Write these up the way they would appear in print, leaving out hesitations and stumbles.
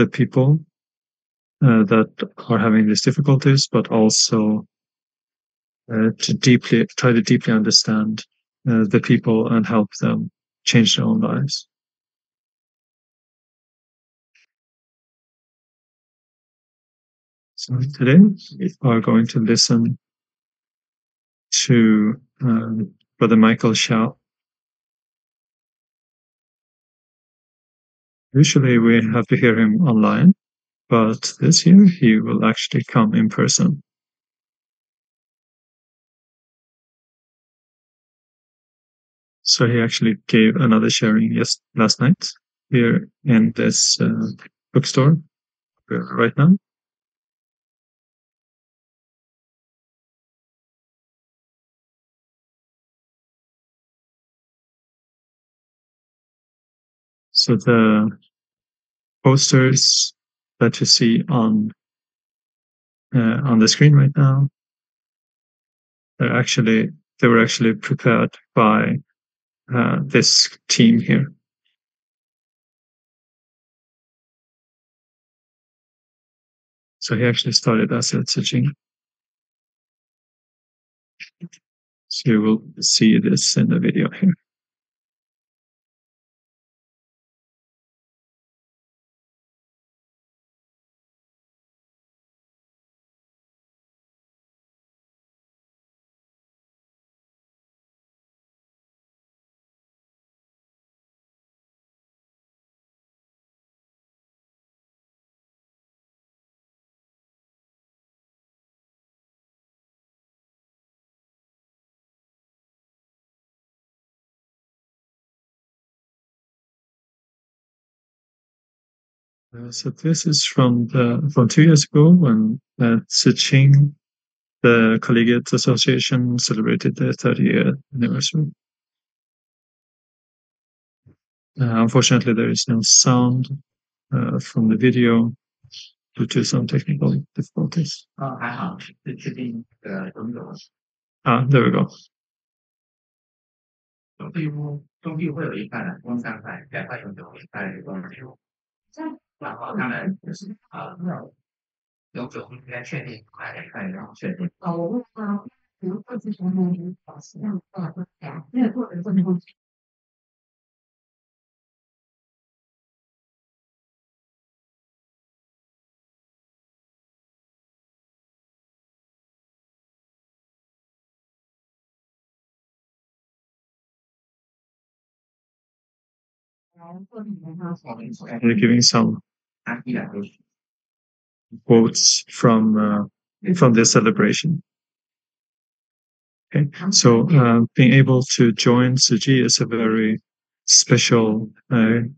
the people that are having these difficulties, but also to try to deeply understand the people and help them change their own lives. So today we are going to listen to Brother Michael Xiao. Usually we have to hear him online, but this year he will actually come in person. So he actually gave another sharing last night here in this bookstore right now. So the posters that you see on the screen right now, they were actually prepared by this team here. So he actually started as a teaching. So you will see this in the video here. So this is from 2 years ago when Ziqing, the Collegiate Association, celebrated their 30-year anniversary. Unfortunately, there is no sound from the video due to some technical difficulties. There we go. 中地会有一半的工商在两块永久在然后他们永久应该确定快点快然后确定。我问他，比如说之前的保持量多少多少，那个过程中的。They're giving some quotes from this celebration. Okay, so being able to join Tzu is a very special due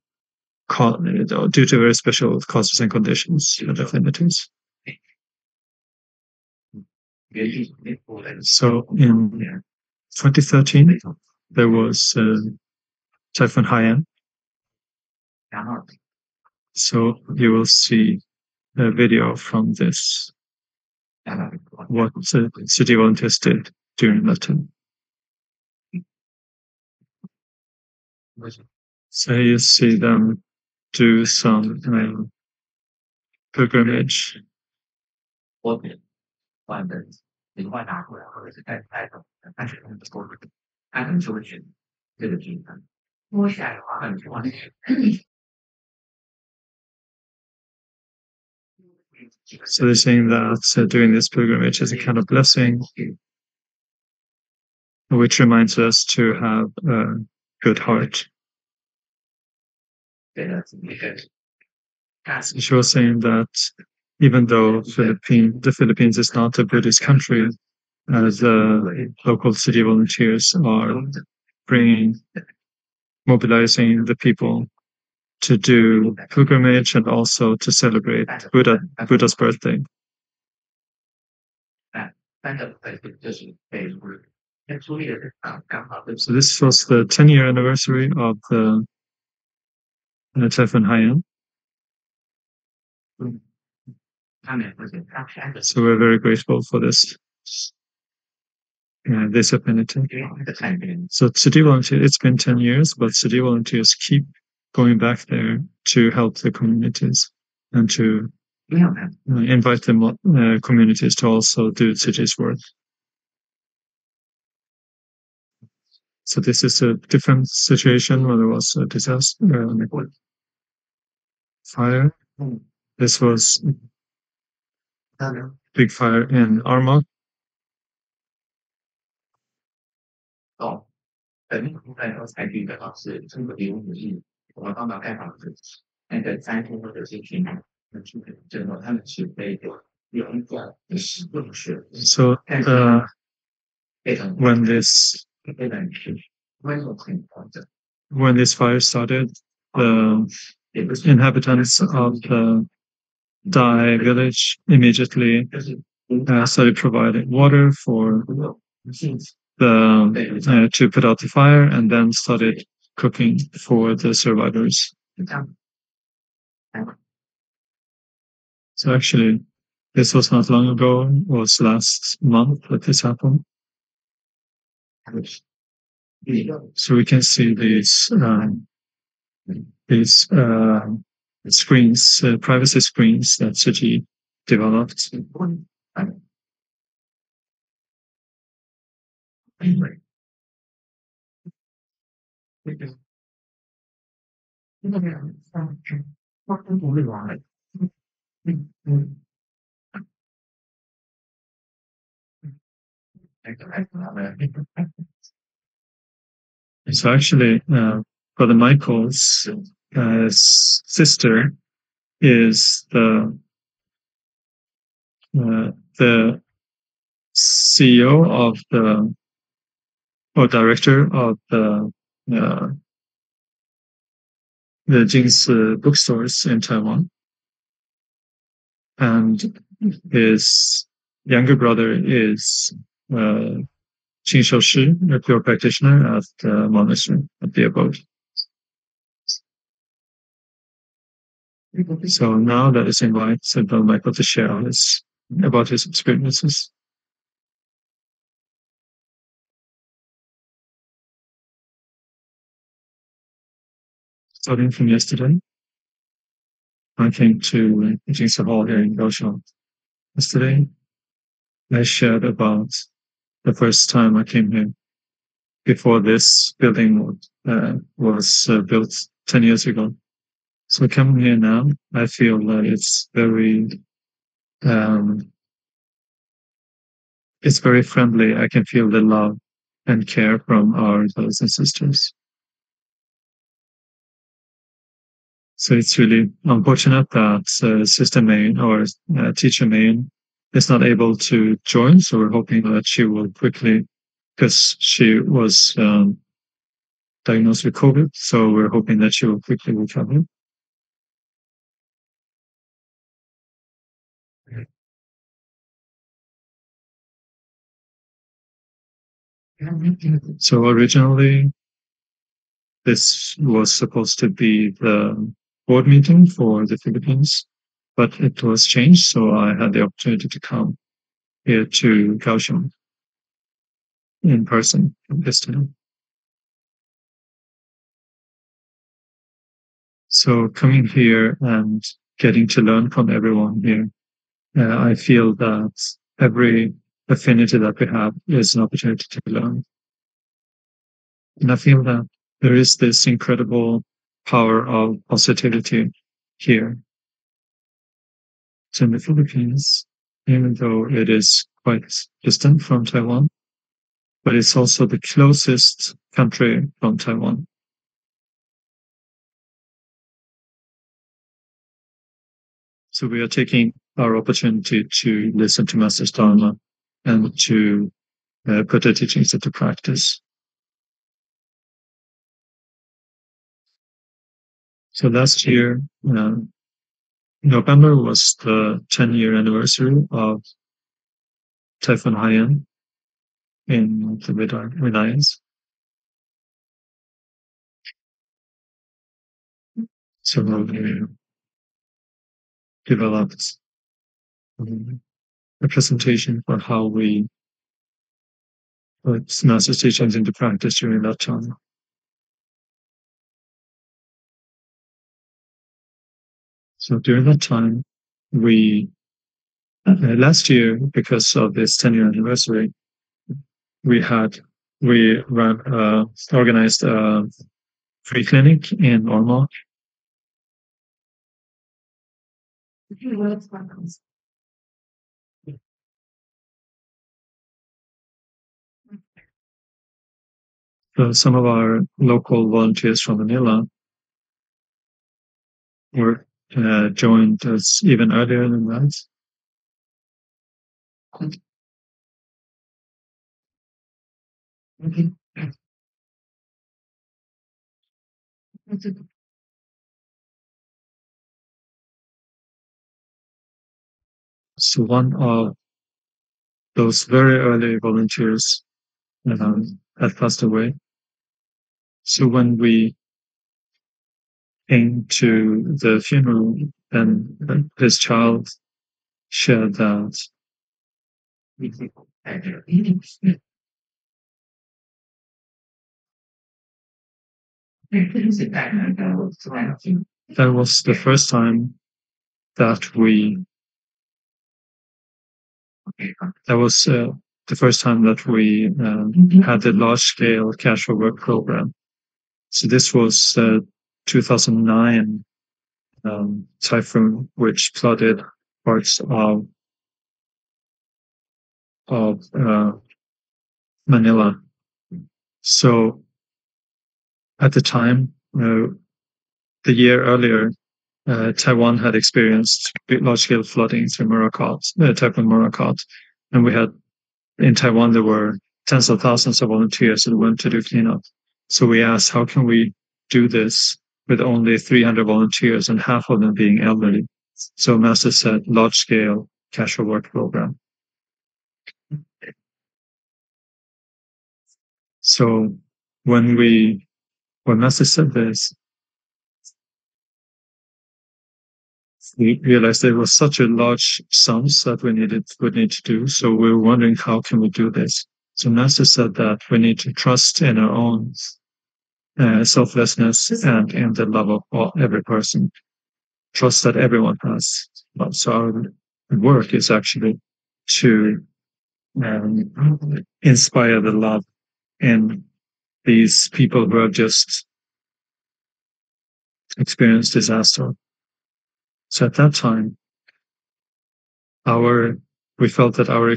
to very special causes and conditions and affinities. So in 2013, there was Typhoon Haiyan. So you will see a video from this, what city volunteers did during that time. So you see them do some pilgrimage. So they're saying that doing this pilgrimage is a kind of blessing, which reminds us to have a good heart. She was saying that even though the Philippines is not a Buddhist country, the local city volunteers are mobilizing the people to do pilgrimage and also to celebrate Buddha's birthday. So this was the 10-year anniversary of the Typhoon Haiyan. So we're very grateful for this affinity. So city volunteers, it's been 10 years, but city volunteers keep going back there to help the communities and to invite the communities to also do Tsuji's work. So this is a different situation where there was a disaster, fire. This was big fire in Armagh. 哦，本地土在和采取的方式，通过利用武力，我们帮忙盖房子，那个灾后或者是平民，这种他们是被有一个用是 So 非常 when this 非常温柔很高的，when this fire started, the inhabitants of the Dai village immediately 就是 started providing water for the to put out the fire, and then started cooking for the survivors. 这样， So actually, this was not long ago. It was last month that this happened. So we can see these screens, privacy screens that Suji developed. So actually, Brother Michael's sister is the CEO of the or director of the Jingsi bookstores in Taiwan, and his younger brother is Qin Shoushi, a pure practitioner at the monastery, at the abode. So now that is invite Brother Michael to share about his experiences. Starting from yesterday, I came to Jingsi Hall here in Kaohsiung. Yesterday, I shared about the first time I came here before this building was built 10 years ago. So coming here now, I feel that it's very friendly. I can feel the love and care from our brothers and sisters. So it's really unfortunate that Sister Main or Teacher Main is not able to join. So we're hoping that she will quickly, because she was diagnosed with COVID. So we're hoping that she will quickly recover. So originally, this was supposed to be the board meeting for the Philippines, but it was changed. So I had the opportunity to come here to Kaohsiung in person this time. So coming here and getting to learn from everyone here, I feel that every affinity that we have is an opportunity to learn. And I feel that there is this incredible power of positivity here. So in the Philippines, even though it is quite distant from Taiwan, but it's also the closest country from Taiwan. So we are taking our opportunity to listen to Master's Dharma and to put the teachings into practice. So last year, November was the 10-year anniversary of Typhoon Haiyan in the Reliance. So we developed a presentation for how we put Master's teachings into practice during that time. So during that time, we last year, because of this 10-year anniversary, we had we ran organized a free clinic in Ormont. So some of our local volunteers from Manila were joined us even earlier than that. So one of those very early volunteers had passed away. So when we came to the funeral, and his child shared that that was the first time that we that was the first time that we had a large scale cash for work program. So this was 2009 typhoon, which flooded parts of Manila. So at the time, the year earlier, Taiwan had experienced large-scale flooding through Typhoon Morakot, and we had in Taiwan there were tens of thousands of volunteers that went to do cleanup. So we asked, how can we do this with only 300 volunteers and half of them being elderly? So Master said, large-scale casual work program. So when Master said this, we realized there was such a large sums that would need to do. So we were wondering, how can we do this? So Master said that we need to trust in our own selflessness and in the love of every person. Trust that everyone has. So our work is actually to inspire the love in these people who have just experienced disaster. So at that time, we felt that our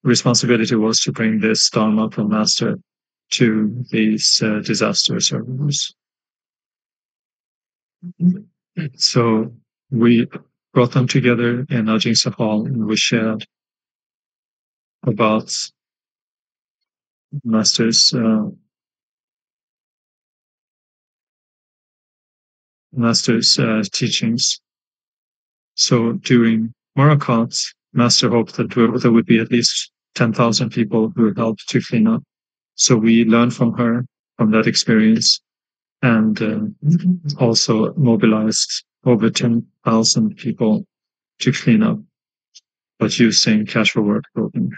responsibility was to bring this Dharma from Master to these disaster survivors. So we brought them together in Ajinsa Hall, and we shared about Master's teachings. So during Morakot, Master hoped that there would be at least 10,000 people who helped to clean up. So we learned from that experience, and also mobilized over 10,000 people to clean up, but using cash for work program.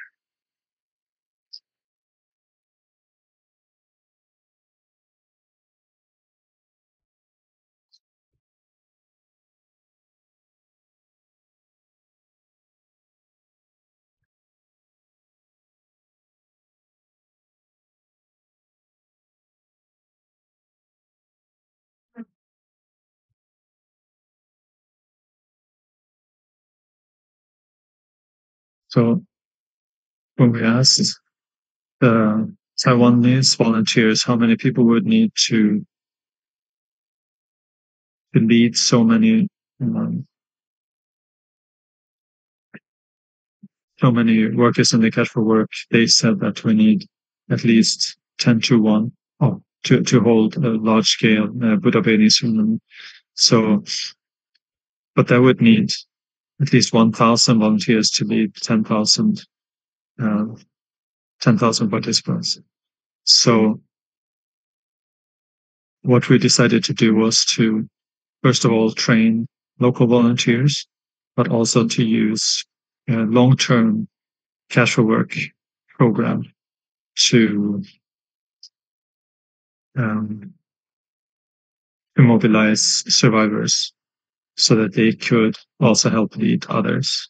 So when we asked the Taiwanese volunteers how many people would need to lead um, so many workers in the cash for work, they said that we need at least 10 to 1 to hold a large scale Buddha Benis. So, but that would need at least 1,000 volunteers to lead uh, 10,000 participants. So what we decided to do was to, first of all, train local volunteers, but also to use a long-term cash for work program to um, to mobilize survivors so that they could also help lead others.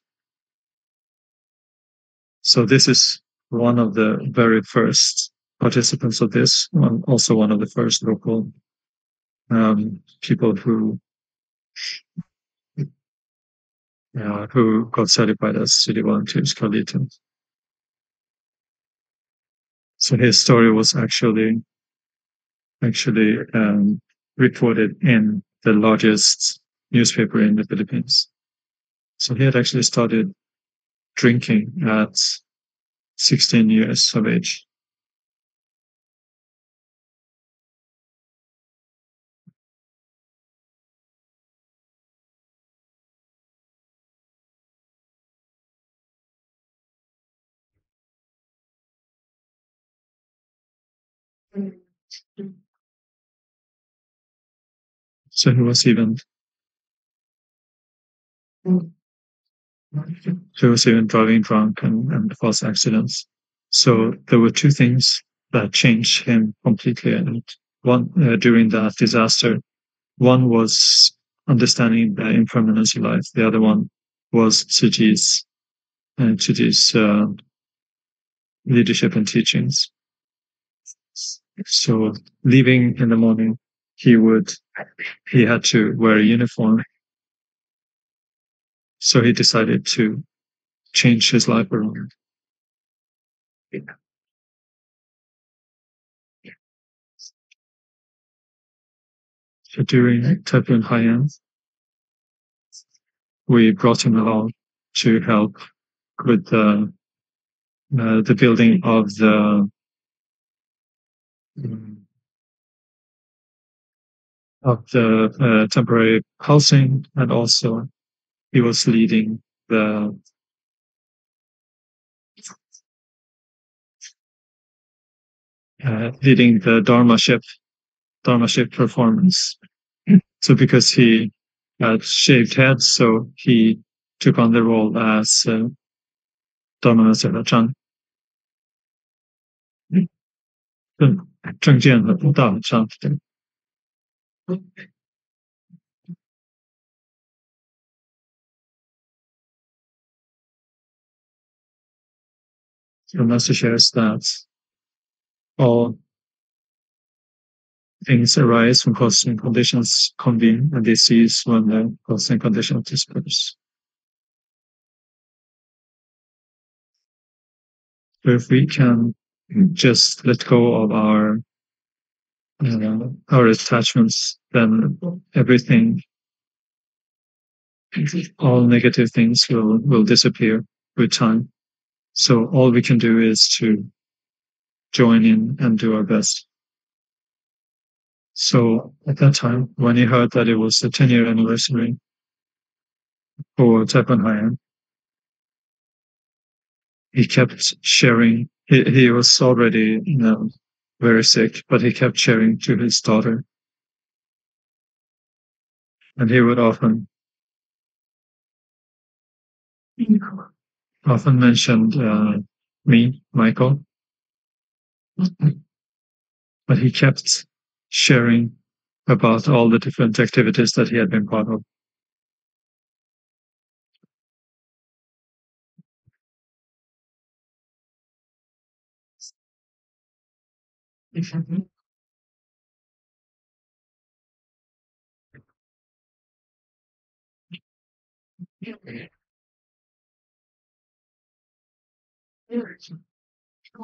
So this is one of the very first participants of this, also one of the first local people who got certified as city volunteers, Carleton. So his story was actually reported in the largest newspaper in the Philippines. So he had actually started drinking at 16 years of age. So he was even driving drunk and caused accidents. So there were two things that changed him completely. And one during that disaster, one was understanding the impermanence of life. The other one was Tzuji's leadership and teachings. So leaving in the morning, he had to wear a uniform. So he decided to change his life around. So during Typhoon Haiyan, we brought him along to help with the building of the temporary housing, and also he was the leading the Dharma ship performance. So because he had shaved head, so he took on the role as Dharma Master Chan. 证件和大上， the master shares that all things arise from causes and conditions convene, and they cease when the causes and conditions disperse. So if we can just let go of our attachments, then everything, all negative things will disappear with time. So all we can do is to join in and do our best. So at that time, when he heard that it was the 10-year anniversary for Typhoon Haiyan, he kept sharing. He was already, very sick, but he kept sharing to his daughter, and he would often mention me, Michael, but he kept sharing about all the different activities that he had been part of.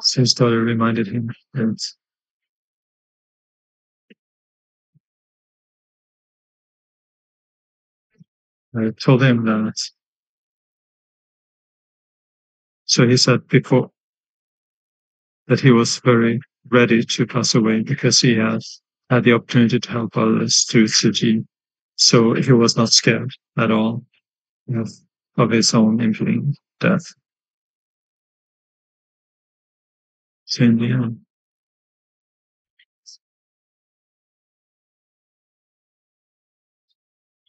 So his daughter reminded him, and I told him that. So he said before that he was very ready to pass away because he had the opportunity to help others through Tsuji. So he was not scared at all of, of his own impending death. So in the end,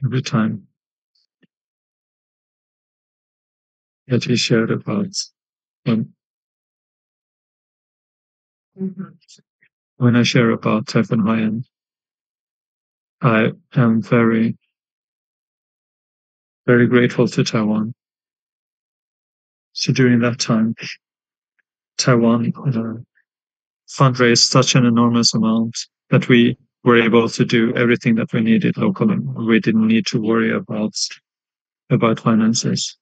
every time that he shared about when, when I share about Typhoon Haiyan, I am very very grateful to Taiwan. So during that time, Taiwan fundraised such an enormous amount that we were able to do everything that we needed locally. We didn't need to worry about finances.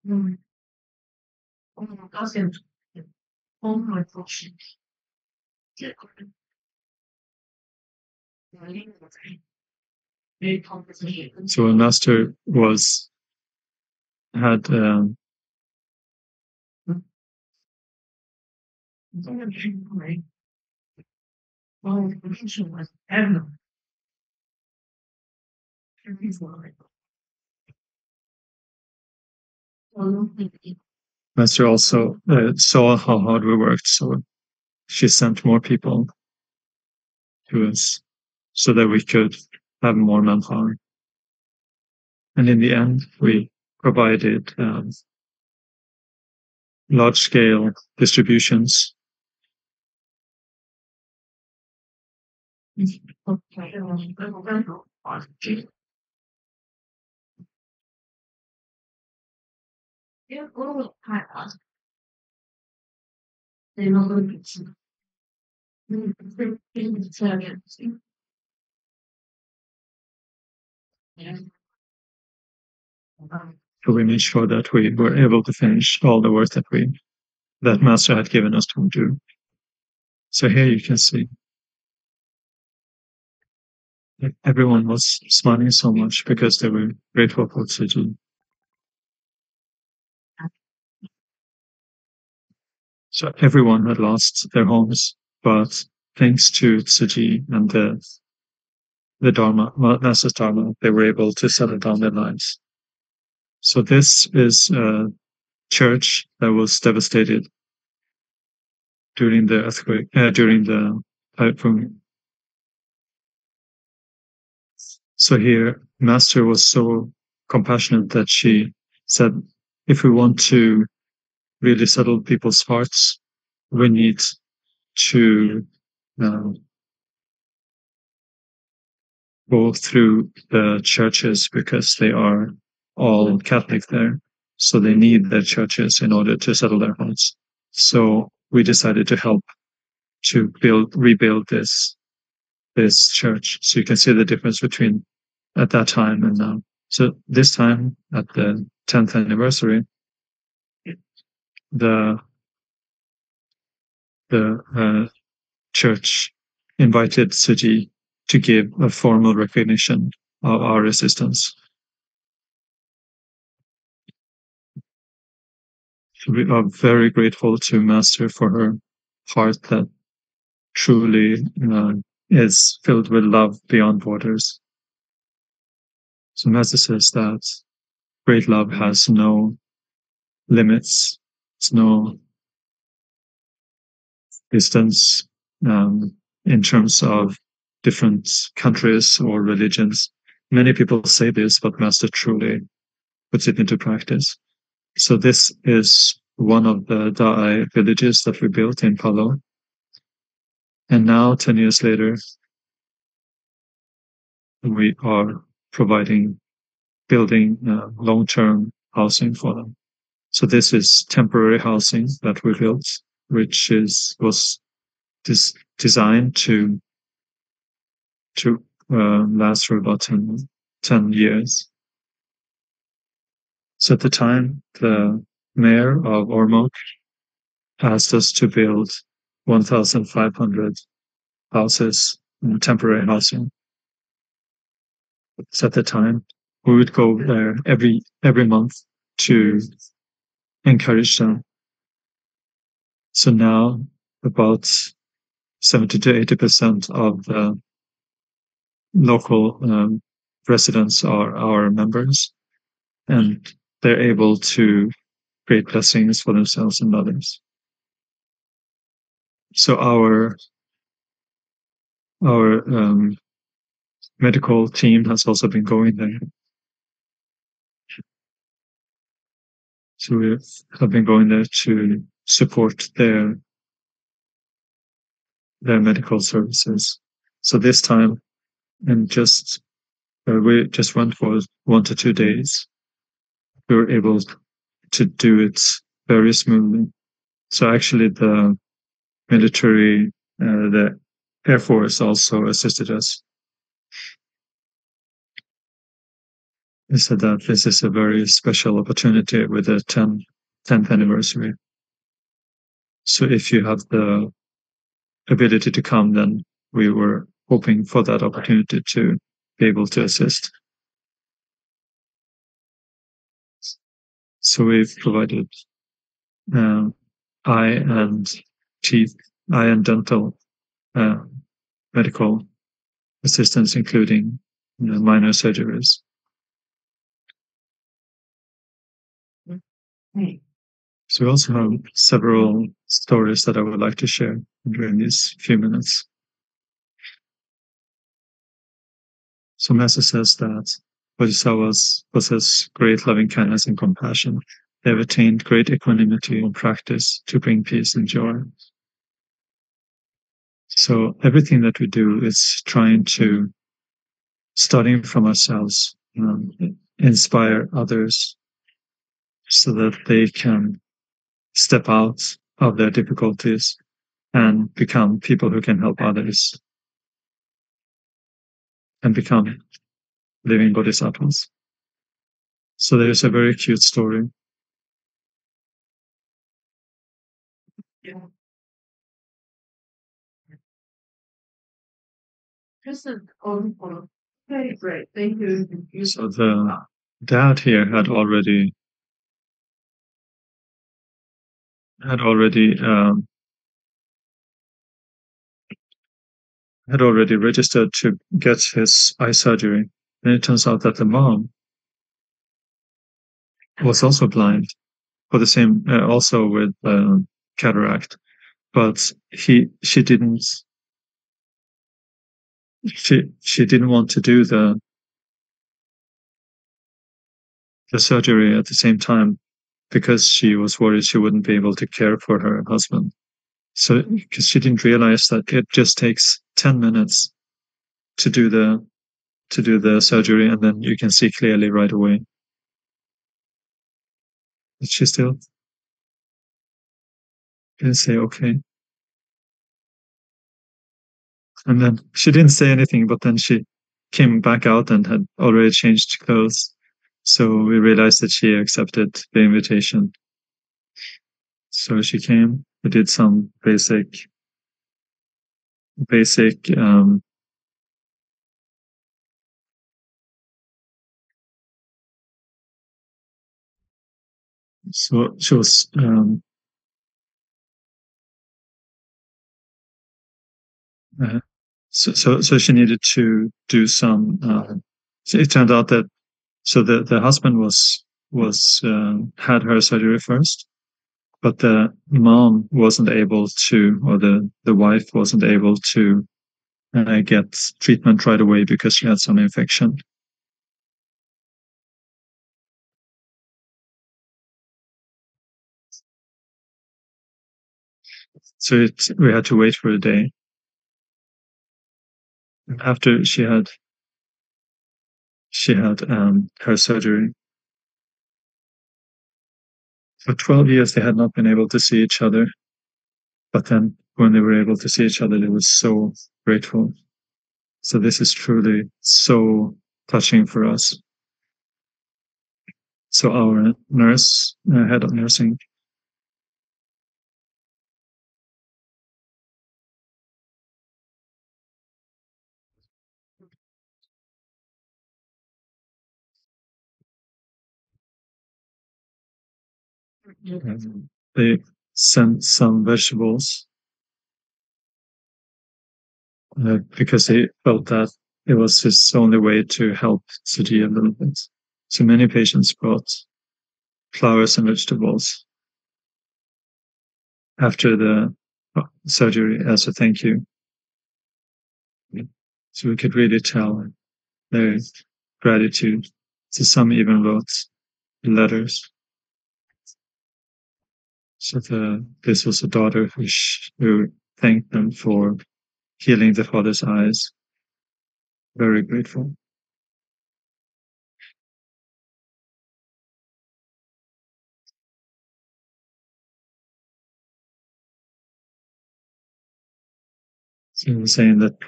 Mm. So a master was had master also saw how hard we worked, so she sent more people to us so that we could have more manpower. And in the end, we provided large scale distributions. So we made sure that we were able to finish all the work that master had given us to do. So here you can see that everyone was smiling so much because they were grateful for Tzu. So everyone had lost their homes, but thanks to Tzu and the Dharma, Master's Dharma, they were able to settle down their lives. So this is a church that was devastated during the earthquake, during the typhoon. So here, Master was so compassionate that she said, if we want to really settle people's hearts, we need to uh, go through the churches because they are all Catholic there. So they need their churches in order to settle their hearts. So we decided to help to rebuild this church. So you can see the difference between at that time and now. So this time at the 10th anniversary, the the church invited Suji to give a formal recognition of our resistance. We are very grateful to Master for her heart that truly is filled with love beyond borders. So Master says that great love has no limits, it's no distance in terms of different countries or religions. Many people say this, but Master truly puts it into practice. So this is one of the Da'ai villages that we built in Palo. And now, 10 years later, we are building long-term housing for them. So this is temporary housing that we built, which was designed to last for about 10 years. So at the time, the mayor of Ormoc asked us to build 1,500 houses, temporary housing. So at the time, we would go there every month to encourage them. So now, about 70 to 80% of the local residents are our members, and they're able to create blessings for themselves and others. So our medical team has also been going there. So we have been going there to support their medical services. So this time, and just we just went for 1 to 2 days. We were able to do it very smoothly. So actually, the military, the Air Force also assisted us. They said that this is a very special opportunity with the 10th anniversary. So if you have the ability to come, then we were hoping for that opportunity to be able to assist. So we've provided uh, eye and teeth, eye and dental uh, medical assistance, including minor surgeries. So we also have several stories that I would like to share during these few minutes. So Master says that Bodhisattvas possess great loving kindness and compassion. They have attained great equanimity in practice to bring peace and joy. So everything that we do is trying to, starting from ourselves, inspire others so that they can step out of their difficulties and become people who can help others and become living bodhisattvas. So there's a very cute story. Great. Thank you. So the dad here had already had already registered to get his eye surgery. And it turns out that the mom was also blind for the same, also with cataract, but she didn't want to do the surgery at the same time because she was worried she wouldn't be able to care for her husband. So because she didn't realize that it just takes 10 minutes to do the surgery, and then you can see clearly right away. But she still didn't say okay. And then she didn't say anything, but then she came back out and had already changed clothes. So we realized that she accepted the invitation. So she came, we did some basic, so she was, uh, so she needed to do some, so it turned out that, so the husband had her surgery first, but the mom wasn't able to, or the wife wasn't able to get treatment right away because she had some infection. So we had to wait for a day. After she had her surgery. For 12 years, they had not been able to see each other. But then when they were able to see each other, they were so grateful. So this is truly so touching for us. So our nurse, head of nursing, they sent some vegetables because they felt that it was his only way to help Suji a little bit. So many patients brought flowers and vegetables after the surgery as a thank you. So we could really tell their gratitude. So some even wrote letters. So this was a daughter who thanked them for healing the father's eyes. very grateful. So he was saying that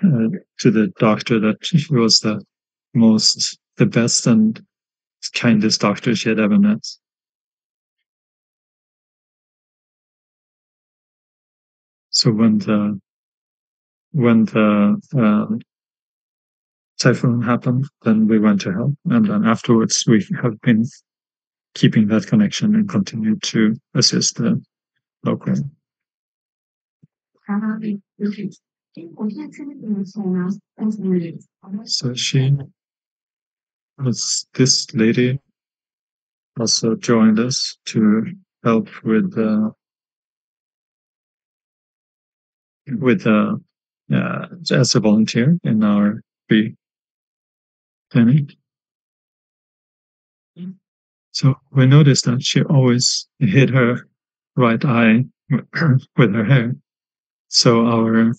to the doctor that he was the best and kindest doctor she had ever met. So when the typhoon happened, then we went to help, and then afterwards we have been keeping that connection and continue to assist the local. So she was this lady also joined us to help with as a volunteer in our free clinic. So we noticed that she always hid her right eye with her hair. So our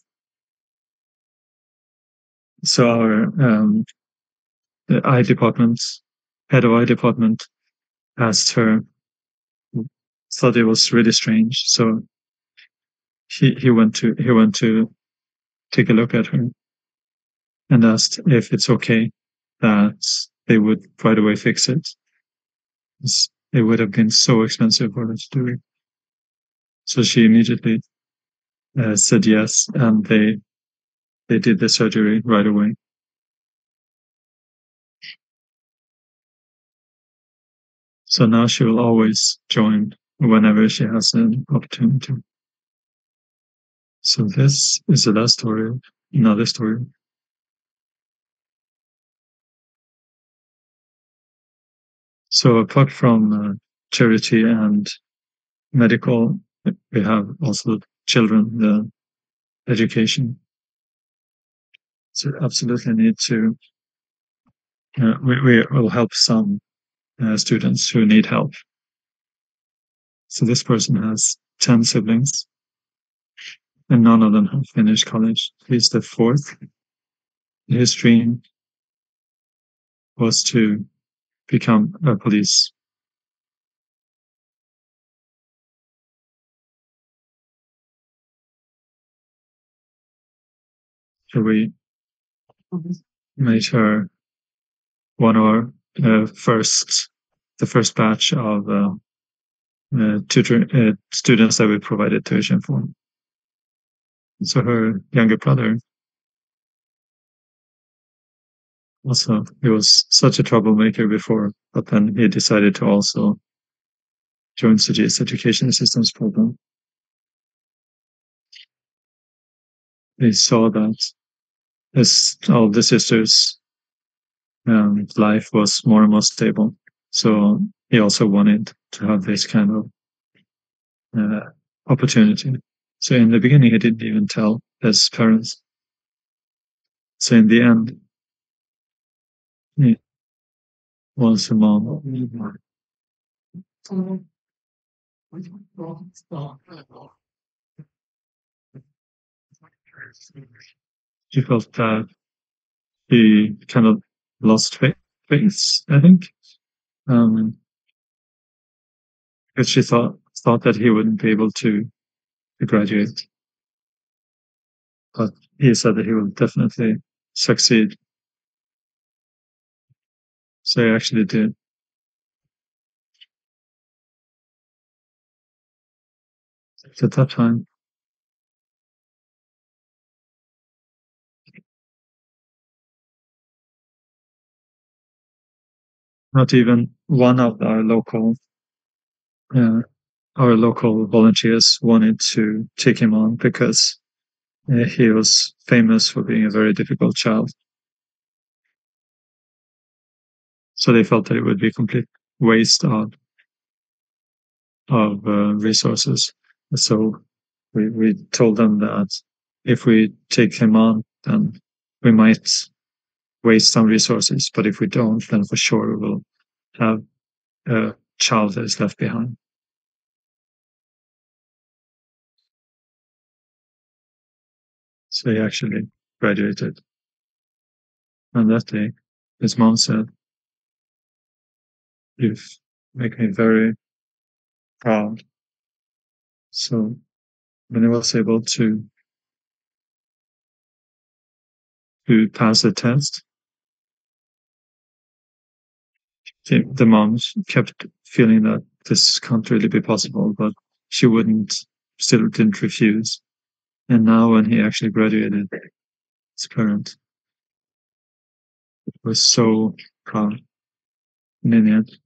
the eye department, head of eye department, asked her, thought it was really strange. So he went to take a look at her and asked if it's okay that they would right away fix it. It would have been so expensive for her to do it. So she immediately said yes, and they did the surgery right away. So now she will always join whenever she has an opportunity. So this is the last story, another story. So apart from charity and medical, we have also children, the education. So absolutely need to, we will help some students who need help. So this person has 10 siblings and none of them have finished college. He's the fourth. His dream was to become a police. So we made her one of our the first batch of students that we provided tuition for. So her younger brother also, he was such a troublemaker before, but then he decided to also join Suji's education assistance program. He saw that all the sisters' life was more and more stable. So he also wanted to have this kind of uh, opportunity. So in the beginning, he didn't even tell his parents. So in the end, he was a mom. She felt that he kind of lost faith, I think, um, because she thought that he wouldn't be able to graduate. But he said that he will definitely succeed. So he actually did. At that time, not even one of uh, our local volunteers wanted to take him on because he was famous for being a very difficult child. So they felt that it would be a complete waste of resources. So we told them that if we take him on, then we might waste some resources, but if we don't, then for sure we will have a child that is left behind. So he actually graduated. on that day, his mom said, "You've make me very proud." So when I was able to pass the test, the mom kept feeling that this can't really be possible, but she wouldn't, still didn't refuse. And now when he actually graduated, his parent was so proud. And in the end,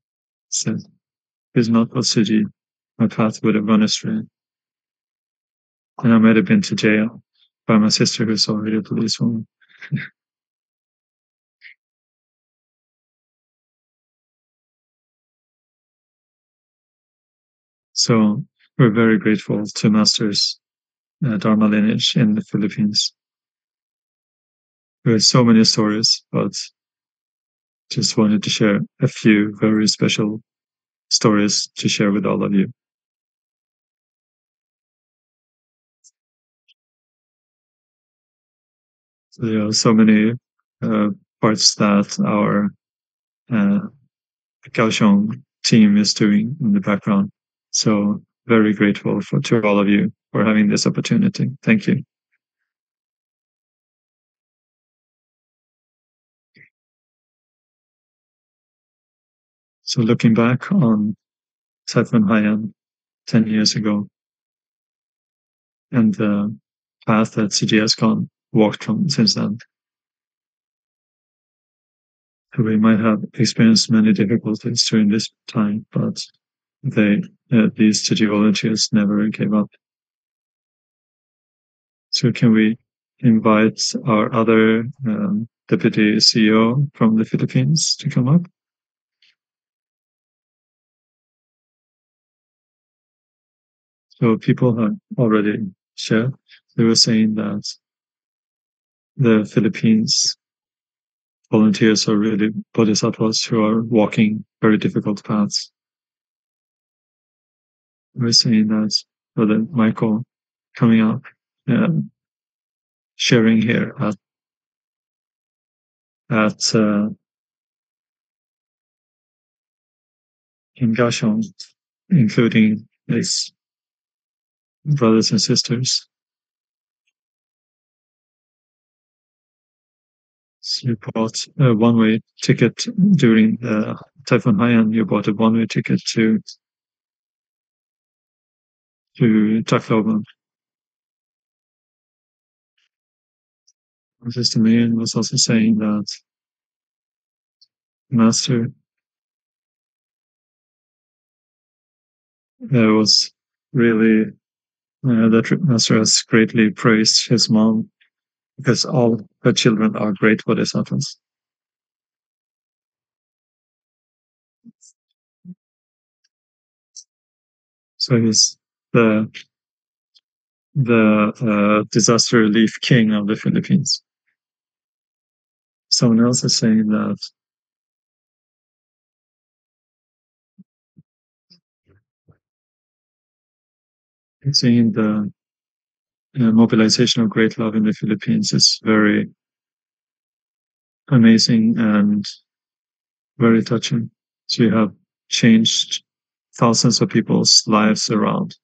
said, "If not for Suji, my path would have gone astray. And I might have been to jail by my sister, who's already a policewoman." So we're very grateful to Master's Dharma lineage in the Philippines. There are so many stories, but just wanted to share a few very special stories to share with all of you. So there are so many uh, parts that our uh, Kaohsiung team is doing in the background. So very grateful to all of you for having this opportunity. Thank you. So looking back on Typhoon Haiyan 10 years ago and the path that CG has gone walked from since then, we might have experienced many difficulties during this time, but they these CG volunteers never gave up. So can we invite our other deputy CEO from the Philippines to come up? So people have already shared. They were saying that the Philippines volunteers are really bodhisattvas who are walking very difficult paths. We're saying that Brother Michael coming up, sharing here at in Gashon, including his brothers and sisters. So you bought a one-way ticket during the Typhoon Haiyan. You bought a one-way ticket to Tacloban. Sister Marian was also saying that Master was really that Master has greatly praised his mom because all her children are great bodhisattvas. So he's the disaster relief king of the Philippines. Someone else is saying that seeing the mobilization of great love in the Philippines is very amazing and very touching. So you have changed thousands of people's lives around.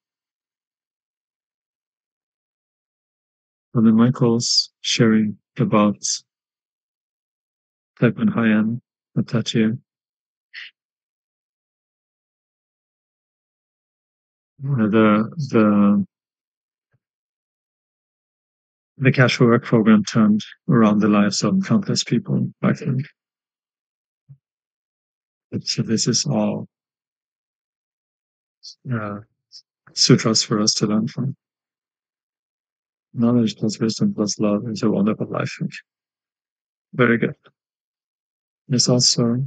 And then Michael's sharing about Typhoon Haiyan at that year. The the casual work program turned around the lives of countless people back then. So this is all uh, sutras for us to learn from. Knowledge plus wisdom plus love is a wonderful life. Very good. There's also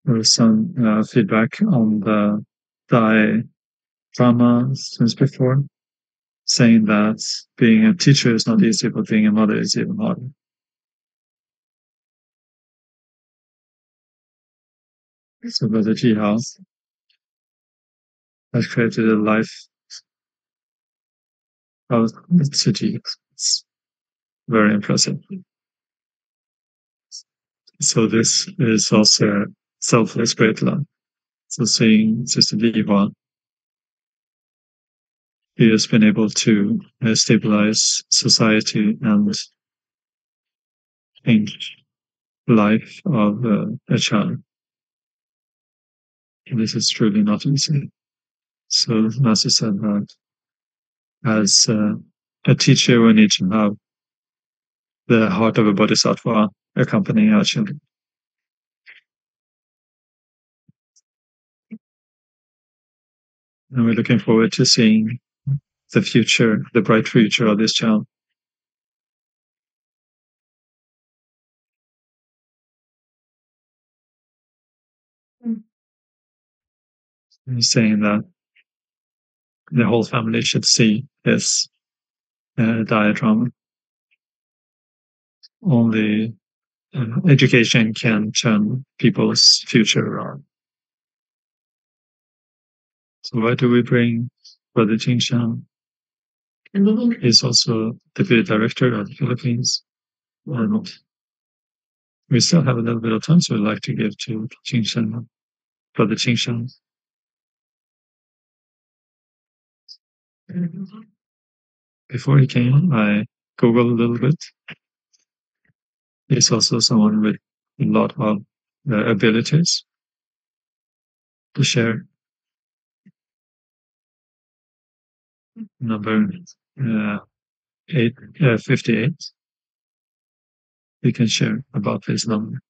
there was some feedback on the Thai drama since before, saying that being a teacher is not easy, but being a mother is even harder. So Brother Ji House has created a life of the city. It's very impressive. So this is also selfless great love. So seeing Sister Liva, he has been able to stabilize society and change life of a child. And this is truly not easy. So Master said that as a teacher, we need to have the heart of a bodhisattva accompanying our children. And we're looking forward to seeing the future, the bright future of this child. He's saying that the whole family should see this diagram. Only education can turn people's future around. So why do we bring Brother Jingshan? He's also deputy director of the Philippines. And we still have a little bit of time, so I'd like to give to Jingshan, Brother Jingshan. Before he came, I Googled a little bit. He's also someone with a lot of abilities to share. Number 58. We can share about this number.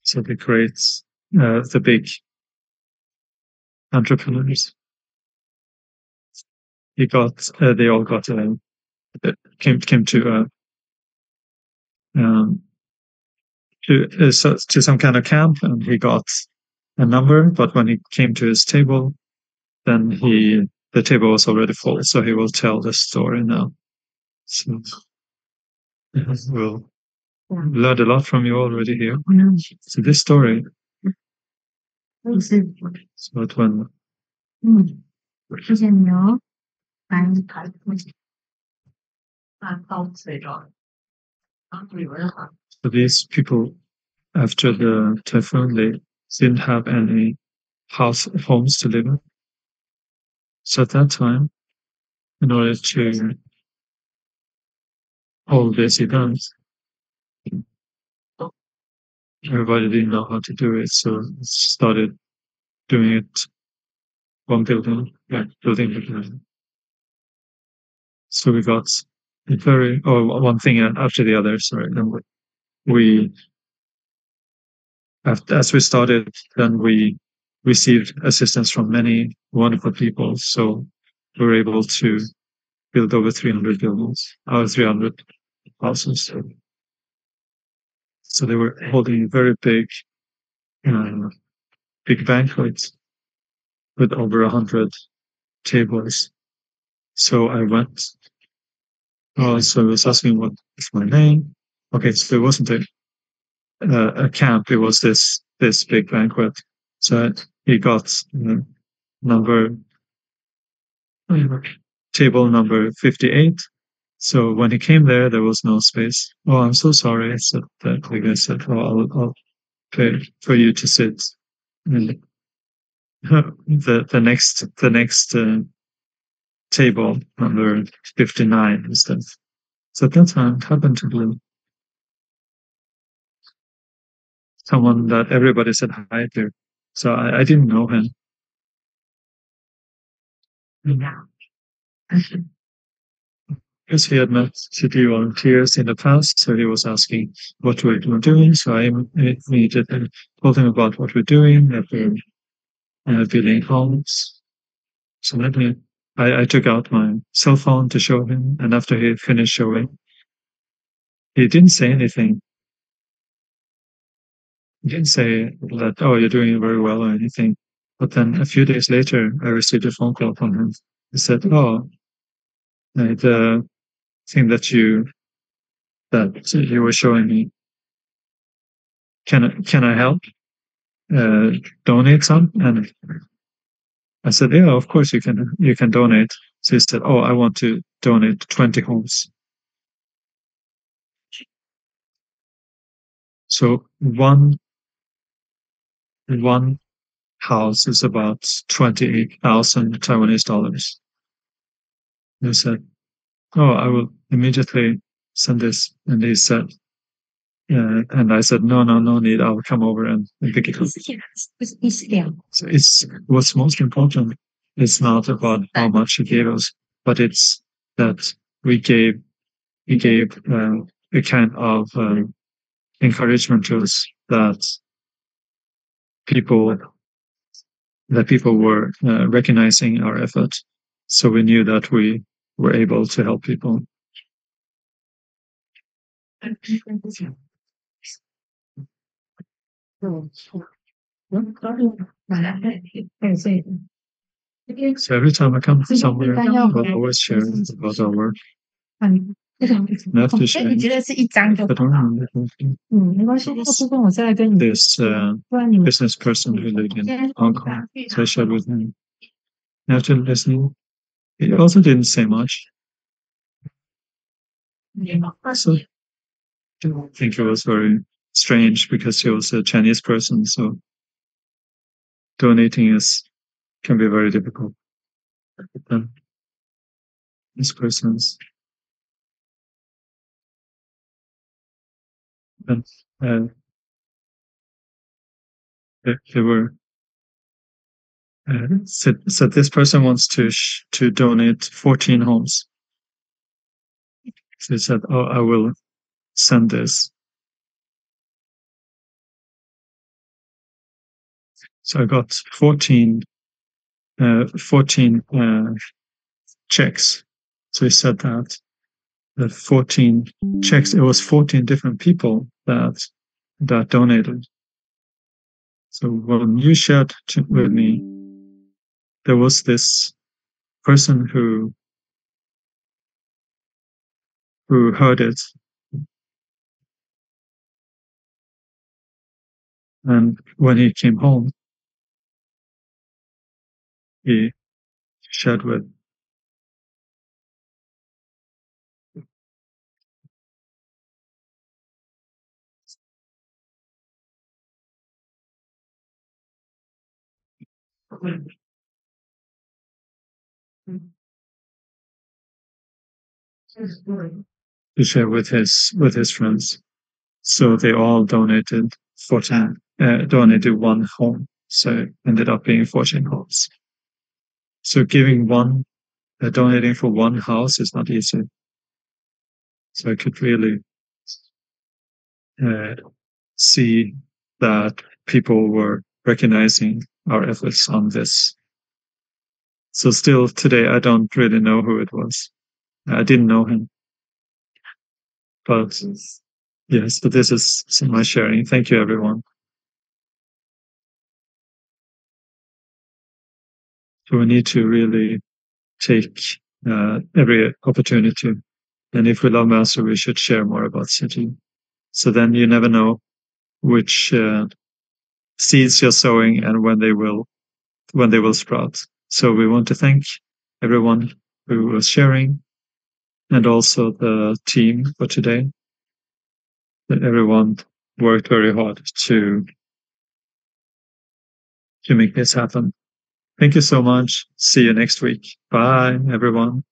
So the great, the big entrepreneurs, they all got came um, to some kind of camp, and he got a number. But when he came to his table, then the table was already full. So he will tell the story now. So we'll learned a lot from you already here. So this story, but when so these people after the typhoon, they didn't have any homes to live in. So at that time, in order to hold this event, everybody didn't know how to do it, so started doing it one building, building by building. So we got one thing after the other. Sorry, and we as we started, then we received assistance from many wonderful people. So we were able to build over 300 buildings, 300 houses. So they were holding very big banquets with over 100 tables. So I went. So I was asking what is my name. Okay, so it wasn't a camp. It was this big banquet. So he got number table number 58. So when he came there was no space. Oh, I'm so sorry. So the guy said, "Oh, I'll pay for you to sit." And the next table number 59 instead. So at that time, it happened to be someone that everybody said hi to. So I didn't know him. Because he had met city volunteers in the past, so he was asking what we're doing. So I immediately told him about what we're doing, that we're building homes. So I took out my cell phone to show him, and after he finished showing, he didn't say anything. He didn't say that, oh, you're doing it very well or anything. But then a few days later, I received a phone call from him. He said, oh, the thing that you were showing me, can I help? donate some? And I said, yeah, of course you can donate. So he said, oh, I want to donate 20 homes. So one house is about 28,000 Taiwanese dollars. He said, oh, I will immediately send this. And he said, and I said, no, no need. I'll come over and pick it up. So it's what's most important. It's not about how much he gave us, but it's that we gave a kind of encouragement to us people that people were recognizing our effort. So we knew that we were able to help people. So every time I come somewhere, I'll always share about our work. And I have to share. I don't remember. This business person who lived in Hong Kong, so I shared with him. After listening, he also didn't say much. So I think it was very strange because he was a Chinese person, so donating is can be very difficult. These persons, and uh, they were said this person wants to donate 14 homes. So he said, "Oh, I will send this." So I got 14 checks. So he said that the 14 checks, it was 14 different people that donated. So when you shared with me, there was this person who heard it, and when he came home, he shared with. To share with his friends. So they all donated 14, donated one home. So ended up being 14 homes. So donating for one house is not easy. So I could really uh, see that people were recognizing our efforts on this. So still today, I don't really know who it was. I didn't know him, but yes, but this is my sharing. Thank you, everyone. So we need to really take every opportunity. And if we love Master, we should share more about City. So then you never know which seeds you're sowing and when they will sprout. So we want to thank everyone who was sharing and also the team for today. That everyone worked very hard to make this happen. Thank you so much. See you next week. Bye, everyone.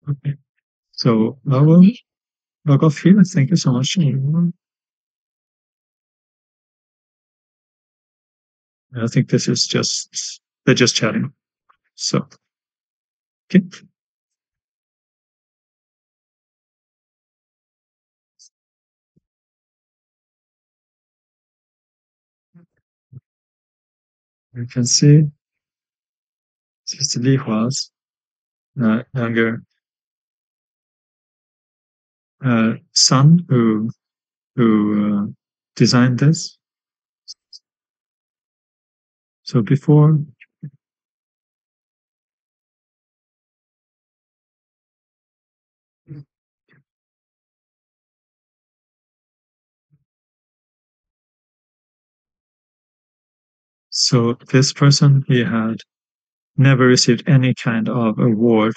Okay. So I will log off here. Thank you so much, everyone. I think this is they're just chatting. So, okay. You can see this is Li Hua's younger son who designed this. So before So this person, he had never received any kind of award